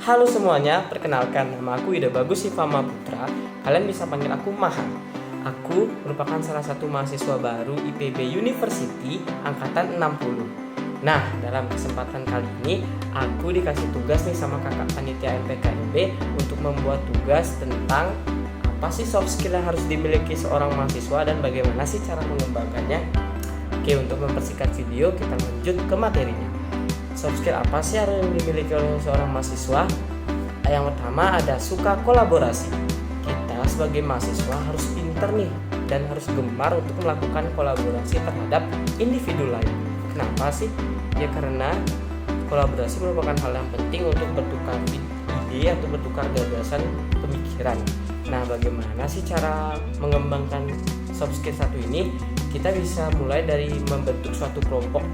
Halo semuanya, perkenalkan nama aku Ida Bagus Sifama Putra. Kalian bisa panggil aku Mahan. Aku merupakan salah satu mahasiswa baru IPB University angkatan 60. Nah, dalam kesempatan kali ini aku dikasih tugas nih sama kakak panitia MPKIB untuk membuat tugas tentang apa sih soft skill yang harus dimiliki seorang mahasiswa dan bagaimana sih cara mengembangkannya. Oke, untuk mempersingkat video kita lanjut ke materinya. Soft skill apa sih yang dimiliki oleh seorang mahasiswa? Yang pertama ada suka kolaborasi. Kita sebagai mahasiswa harus pintar nih dan harus gemar untuk melakukan kolaborasi terhadap individu lain. Kenapa sih? Ya karena kolaborasi merupakan hal yang penting untuk bertukar ide atau bertukar gagasan pemikiran. Nah, bagaimana sih cara mengembangkan soft skill satu ini? Kita bisa mulai dari membentuk suatu kelompok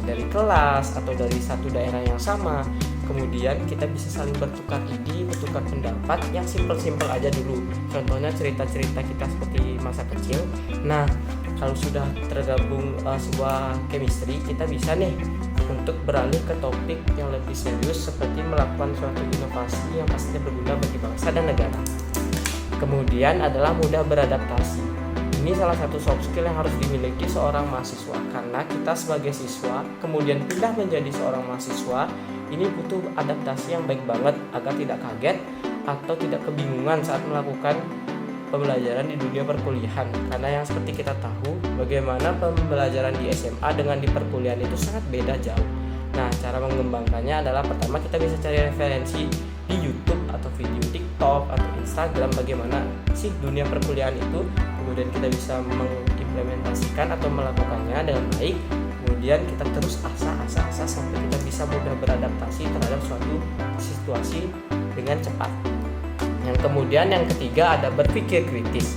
dari kelas atau dari satu daerah yang sama. Kemudian kita bisa saling bertukar ide, bertukar pendapat yang simpel-simpel aja dulu. Contohnya cerita-cerita kita seperti masa kecil. Nah, kalau sudah tergabung sebuah chemistry, kita bisa nih untuk beralih ke topik yang lebih serius seperti melakukan suatu inovasi yang pastinya berguna bagi bangsa dan negara. Kemudian adalah mudah beradaptasi. Ini salah satu soft skill yang harus dimiliki seorang mahasiswa, karena kita sebagai siswa kemudian pindah menjadi seorang mahasiswa, ini butuh adaptasi yang baik banget agar tidak kaget atau tidak kebingungan saat melakukan pembelajaran di dunia perkuliahan. Karena yang seperti kita tahu, bagaimana pembelajaran di SMA dengan di perkuliahan itu sangat beda jauh. Nah, cara mengembangkannya adalah pertama kita bisa cari referensi di YouTube atau video TikTok atau Instagram bagaimana sih dunia perkuliahan itu. Kemudian kita bisa mengimplementasikan atau melakukannya dengan baik. Kemudian kita terus asah sampai kita bisa mudah beradaptasi terhadap suatu situasi dengan cepat. Yang kemudian yang ketiga ada berpikir kritis.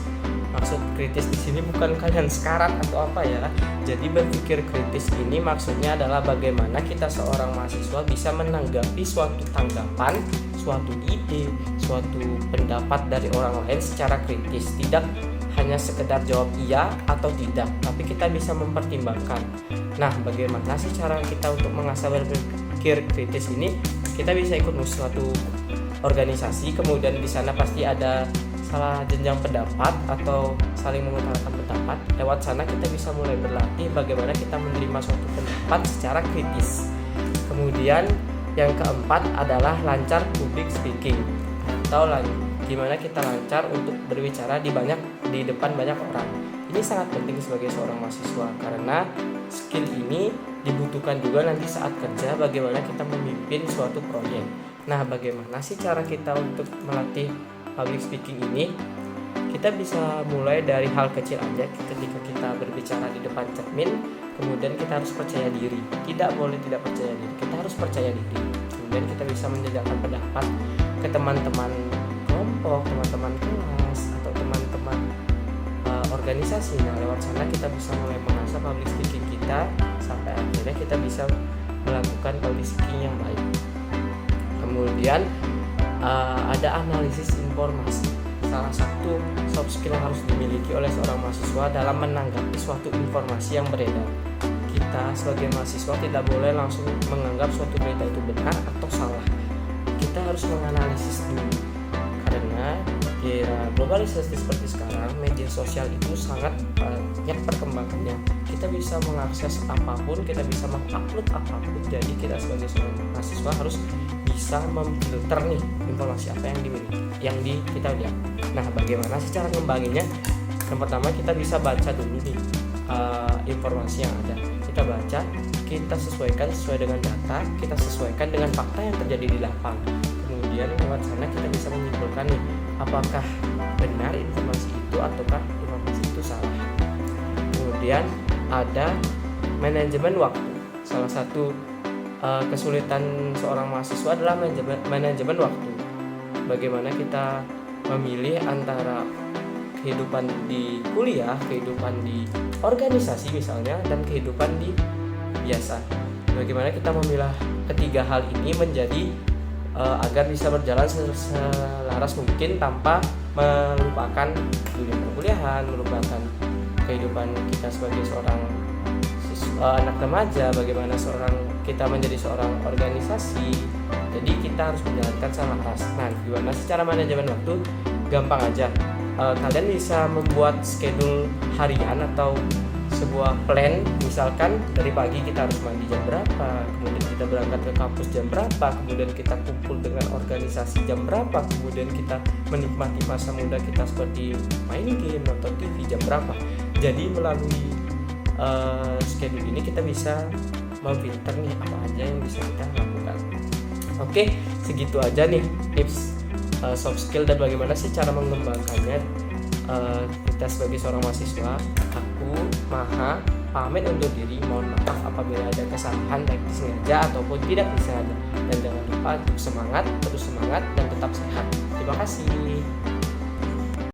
Maksud kritis di sini bukan kalian sekarat atau apa ya. Jadi berpikir kritis ini maksudnya adalah bagaimana kita seorang mahasiswa bisa menanggapi suatu tanggapan, suatu ide, suatu pendapat dari orang lain secara kritis. Tidak hanya sekedar jawab iya atau tidak, tapi kita bisa mempertimbangkan. Nah, bagaimana sih cara kita untuk mengasah berpikir kritis ini? Kita bisa ikut suatu organisasi, kemudian di sana pasti ada salah jenjang pendapat atau saling mengutarakan pendapat. Lewat sana kita bisa mulai berlatih bagaimana kita menerima suatu pendapat secara kritis. Kemudian yang keempat adalah lancar public speaking atau gimana kita lancar untuk berbicara di depan banyak orang. Ini sangat penting sebagai seorang mahasiswa karena skill ini dibutuhkan juga nanti saat kerja, bagaimana kita memimpin suatu proyek. Nah, bagaimana sih cara kita untuk melatih public speaking ini? Kita bisa mulai dari hal kecil aja. Ketika kita berbicara di depan cermin, kemudian kita harus percaya diri. Tidak boleh tidak percaya diri, kita harus percaya diri. Kemudian kita bisa menjelaskan pendapat ke teman-teman kelompok, teman-teman kelas atau teman-teman organisasi. Nah, lewat sana kita bisa mulai mengasah public speaking kita sampai akhirnya kita bisa melakukan public speaking yang baik. Kemudian ada analisis informasi. Salah satu soft skill yang harus dimiliki oleh seorang mahasiswa dalam menanggapi suatu informasi yang beredar. Kita sebagai mahasiswa tidak boleh langsung menganggap suatu berita itu benar atau salah. Kita harus menganalisis dulu. Karena di era globalisasi seperti sekarang, media sosial itu sangat banyak perkembangannya. Kita bisa mengakses apapun, kita bisa mengupload apapun. Jadi kita sebagai seorang mahasiswa harus bisa memfilter nih informasi apa yang dimiliki, kita lihat. Nah, bagaimana sih cara ngembanginnya? Yang pertama kita bisa baca dulu nih informasi yang ada. Kita baca, kita sesuaikan sesuai dengan data, kita sesuaikan dengan fakta yang terjadi di lapangan. Kemudian lewat sana kita bisa menyimpulkan nih apakah benar informasi itu ataukah informasi itu salah. Kemudian ada manajemen waktu. Salah satu kesulitan seorang mahasiswa adalah manajemen waktu. Bagaimana kita memilih antara kehidupan di kuliah, kehidupan di organisasi misalnya, dan kehidupan di biasa. Bagaimana kita memilah ketiga hal ini menjadi agar bisa berjalan selaras mungkin tanpa melupakan dunia perkuliahan, melupakan kehidupan kita sebagai seorang anak remaja, bagaimana kita menjadi seorang organisasi. Jadi kita harus menjalankan sama kelas. Nah, gimana sih cara manajemen waktu? Gampang aja. Kalian bisa membuat schedule harian atau sebuah plan. Misalkan dari pagi kita harus mandi jam berapa, kemudian kita berangkat ke kampus jam berapa, kemudian kita kumpul dengan organisasi jam berapa, kemudian kita menikmati masa muda kita seperti main game, nonton TV jam berapa. Jadi melalui schedule ini kita bisa memfilter nih apa aja yang bisa kita lakukan. Oke, segitu aja nih tips soft skill dan bagaimana sih cara mengembangkannya. Kita sebagai seorang mahasiswa, aku Maha pamit undur diri. Mohon maaf apabila ada kesalahan baik disengaja ataupun tidak disengaja. Dan jangan lupa terus semangat dan tetap sehat. Terima kasih.